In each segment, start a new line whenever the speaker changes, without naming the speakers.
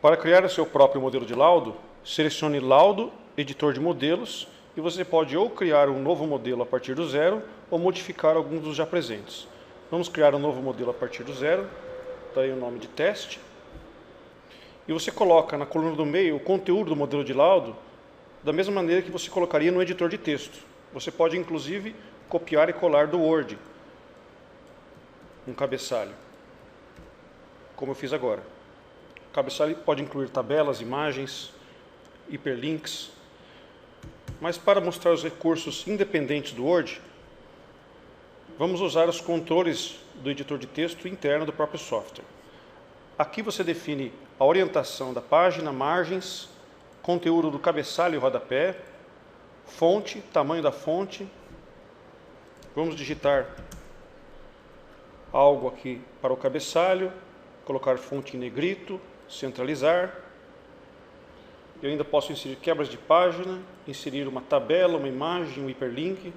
Para criar o seu próprio modelo de laudo, selecione Laudo, Editor de Modelos, e você pode ou criar um novo modelo a partir do zero, ou modificar alguns dos já presentes. Vamos criar um novo modelo a partir do zero, daí o nome de teste. E você coloca na coluna do meio o conteúdo do modelo de laudo, da mesma maneira que você colocaria no editor de texto. Você pode, inclusive, copiar e colar do Word um cabeçalho, como eu fiz agora. O cabeçalho pode incluir tabelas, imagens, hiperlinks. Mas para mostrar os recursos independentes do Word, vamos usar os controles do editor de texto interno do próprio software. Aqui você define a orientação da página, margens, conteúdo do cabeçalho e rodapé, fonte, tamanho da fonte. Vamos digitar algo aqui para o cabeçalho, colocar fonte em negrito, centralizar. Eu ainda posso inserir quebras de página, inserir uma tabela, uma imagem, um hiperlink.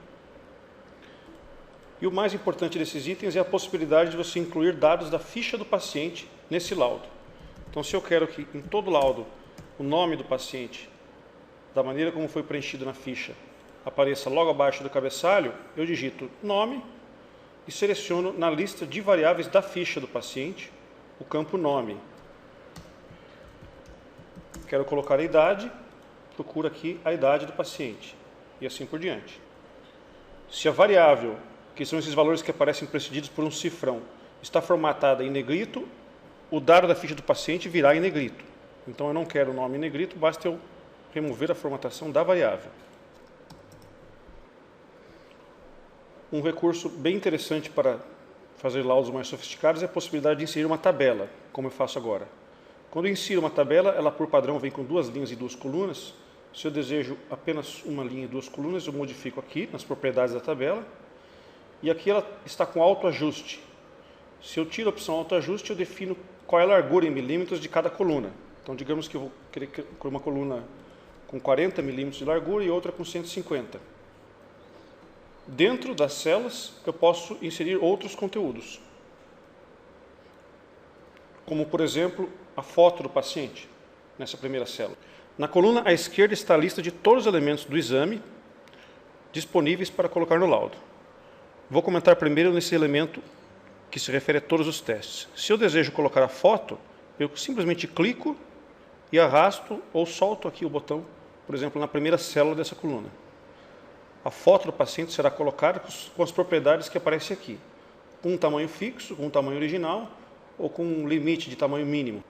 E o mais importante desses itens é a possibilidade de você incluir dados da ficha do paciente nesse laudo. Então, se eu quero que em todo laudo o nome do paciente, da maneira como foi preenchido na ficha, apareça logo abaixo do cabeçalho, eu digito nome e seleciono na lista de variáveis da ficha do paciente o campo nome. Quero colocar a idade, procuro aqui a idade do paciente e assim por diante. Se a variável, que são esses valores que aparecem precedidos por um cifrão, está formatada em negrito, o dado da ficha do paciente virá em negrito. Então eu não quero o nome em negrito, basta eu remover a formatação da variável. Um recurso bem interessante para fazer laudos mais sofisticados é a possibilidade de inserir uma tabela, como eu faço agora. Quando eu insiro uma tabela, ela por padrão vem com 2 linhas e 2 colunas. Se eu desejo apenas uma linha e 2 colunas, eu modifico aqui nas propriedades da tabela. E aqui ela está com autoajuste. Se eu tiro a opção autoajuste, eu defino qual é a largura em milímetros de cada coluna. Então, digamos que eu vou querer uma coluna com 40 milímetros de largura e outra com 150. Dentro das células, eu posso inserir outros conteúdos, como, por exemplo, a foto do paciente, nessa primeira célula. Na coluna à esquerda está a lista de todos os elementos do exame disponíveis para colocar no laudo. Vou comentar primeiro nesse elemento que se refere a todos os testes. Se eu desejo colocar a foto, eu simplesmente clico e arrasto ou solto aqui o botão, por exemplo, na primeira célula dessa coluna. A foto do paciente será colocada com as propriedades que aparecem aqui, com um tamanho fixo, com um tamanho original ou com um limite de tamanho mínimo.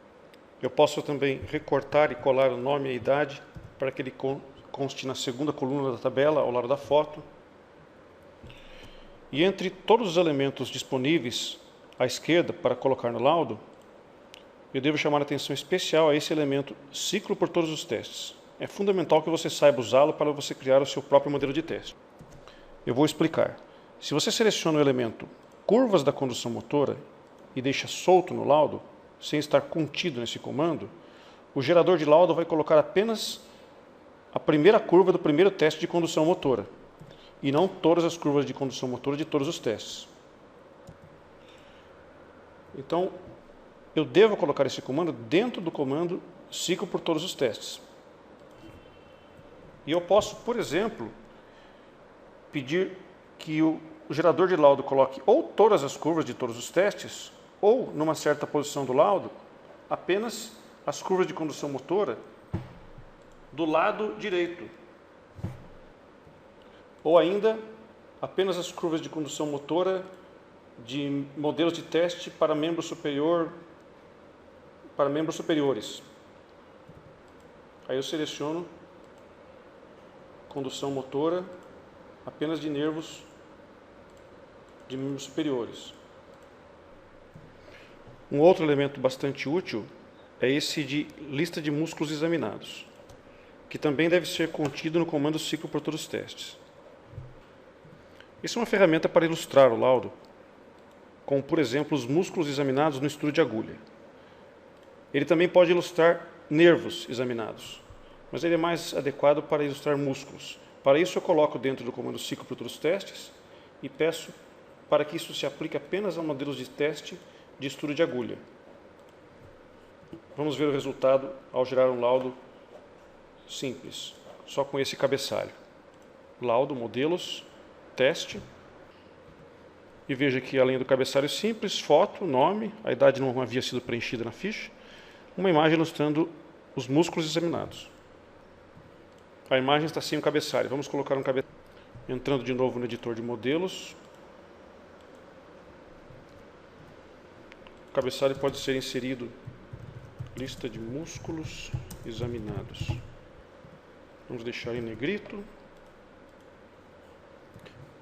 Eu posso também recortar e colar o nome e a idade para que ele conste na segunda coluna da tabela, ao lado da foto. E entre todos os elementos disponíveis à esquerda para colocar no laudo, eu devo chamar a atenção especial a esse elemento ciclo por todos os testes. É fundamental que você saiba usá-lo para você criar o seu próprio modelo de teste. Eu vou explicar. Se você seleciona o elemento curvas da condução motora e deixa solto no laudo, sem estar contido nesse comando, o gerador de laudo vai colocar apenas a primeira curva do primeiro teste de condução motora, e não todas as curvas de condução motora de todos os testes. Então, eu devo colocar esse comando dentro do comando ciclo por todos os testes. E eu posso, por exemplo, pedir que o gerador de laudo coloque ou todas as curvas de todos os testes, ou, numa certa posição do laudo, apenas as curvas de condução motora do lado direito. Ou ainda, apenas as curvas de condução motora de modelos de teste para membro superior, para membros superiores. Aí eu seleciono condução motora apenas de nervos de membros superiores. Um outro elemento bastante útil é esse de lista de músculos examinados, que também deve ser contido no comando ciclo por todos os testes. Essa é uma ferramenta para ilustrar o laudo, como, por exemplo, os músculos examinados no estudo de agulha. Ele também pode ilustrar nervos examinados, mas ele é mais adequado para ilustrar músculos. Para isso, eu coloco dentro do comando ciclo por todos os testes e peço para que isso se aplique apenas a modelos de teste de estudo de agulha. Vamos ver o resultado ao gerar um laudo simples, só com esse cabeçalho. Laudo, modelos, teste. E veja que além do cabeçalho simples, foto, nome, a idade não havia sido preenchida na ficha, uma imagem ilustrando os músculos examinados. A imagem está sem o cabeçalho. Vamos colocar um cabeçalho. Entrando de novo no editor de modelos. O cabeçalho pode ser inserido lista de músculos examinados. Vamos deixar em negrito.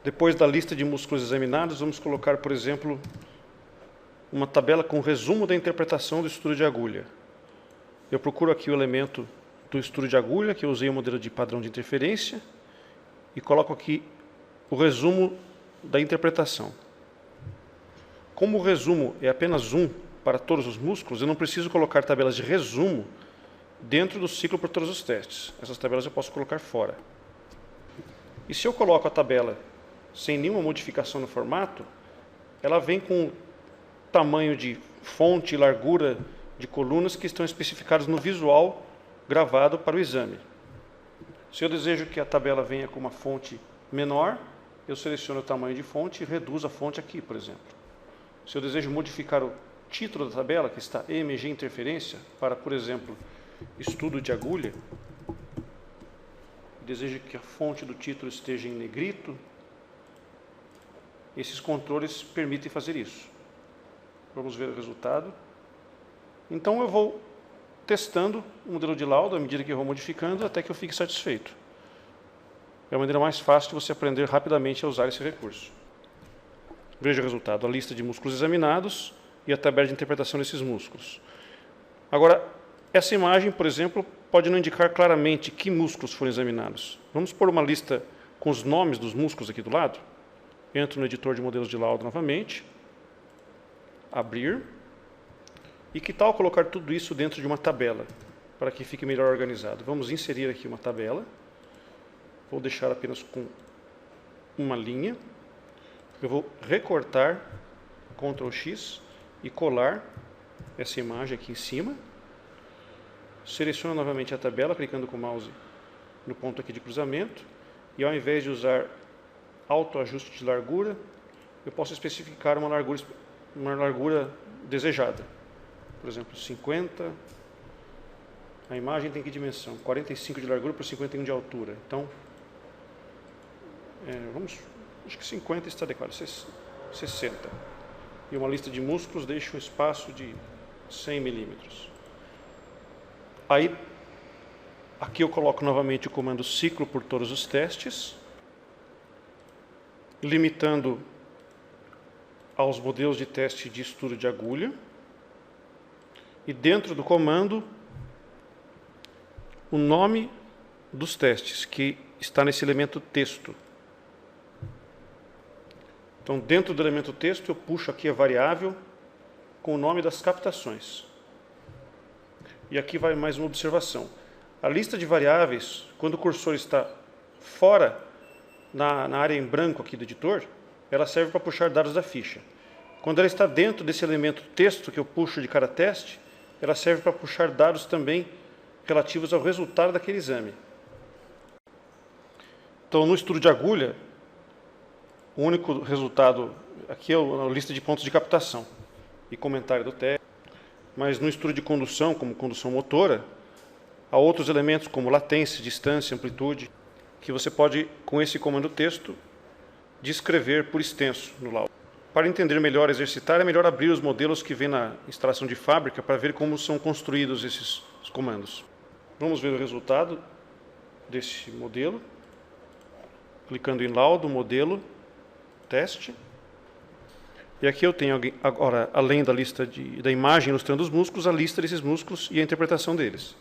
Depois da lista de músculos examinados, vamos colocar, por exemplo, uma tabela com resumo da interpretação do estudo de agulha. Eu procuro aqui o elemento do estudo de agulha, que eu usei o modelo de padrão de interferência, e coloco aqui o resumo da interpretação. Como o resumo é apenas um para todos os músculos, eu não preciso colocar tabelas de resumo dentro do ciclo por todos os testes. Essas tabelas eu posso colocar fora. E se eu coloco a tabela sem nenhuma modificação no formato, ela vem com tamanho de fonte e largura de colunas que estão especificados no visual gravado para o exame. Se eu desejo que a tabela venha com uma fonte menor, eu seleciono o tamanho de fonte e reduzo a fonte aqui, por exemplo. Se eu desejo modificar o título da tabela, que está EMG interferência, para, por exemplo, estudo de agulha, desejo que a fonte do título esteja em negrito, esses controles permitem fazer isso. Vamos ver o resultado. Então eu vou testando o modelo de laudo à medida que eu vou modificando até que eu fique satisfeito. É a maneira mais fácil de você aprender rapidamente a usar esse recurso. Veja o resultado, a lista de músculos examinados e a tabela de interpretação desses músculos. Agora, essa imagem, por exemplo, pode não indicar claramente que músculos foram examinados. Vamos pôr uma lista com os nomes dos músculos aqui do lado. Entro no editor de modelos de laudo novamente. Abrir. E que tal colocar tudo isso dentro de uma tabela, para que fique melhor organizado? Vamos inserir aqui uma tabela. Vou deixar apenas com uma linha. Eu vou recortar, Ctrl X, e colar essa imagem aqui em cima. Seleciono novamente a tabela, clicando com o mouse no ponto aqui de cruzamento. E ao invés de usar autoajuste de largura, eu posso especificar uma largura desejada. Por exemplo, 50. A imagem tem que dimensão? 45 de largura por 51 de altura. Então, acho que 50 está adequado, 60. E uma lista de músculos deixa um espaço de 100 milímetros. Aí, aqui eu coloco novamente o comando ciclo por todos os testes, limitando aos modelos de teste de estudo de agulha. E dentro do comando, o nome dos testes, que está nesse elemento texto. Então, dentro do elemento texto, eu puxo aqui a variável com o nome das captações. E aqui vai mais uma observação. A lista de variáveis, quando o cursor está fora, na área em branco aqui do editor, ela serve para puxar dados da ficha. Quando ela está dentro desse elemento texto que eu puxo de cada teste, ela serve para puxar dados também relativos ao resultado daquele exame. Então, no estudo de agulha, o único resultado aqui é a lista de pontos de captação e comentário do teste. Mas no estudo de condução, como condução motora, há outros elementos como latência, distância, amplitude, que você pode, com esse comando texto, descrever por extenso no laudo. Para entender melhor, exercitar, é melhor abrir os modelos que vem na instalação de fábrica para ver como são construídos esses comandos. Vamos ver o resultado desse modelo. Clicando em laudo, modelo, teste. E aqui eu tenho agora, além da lista da imagem ilustrando os músculos, a lista desses músculos e a interpretação deles.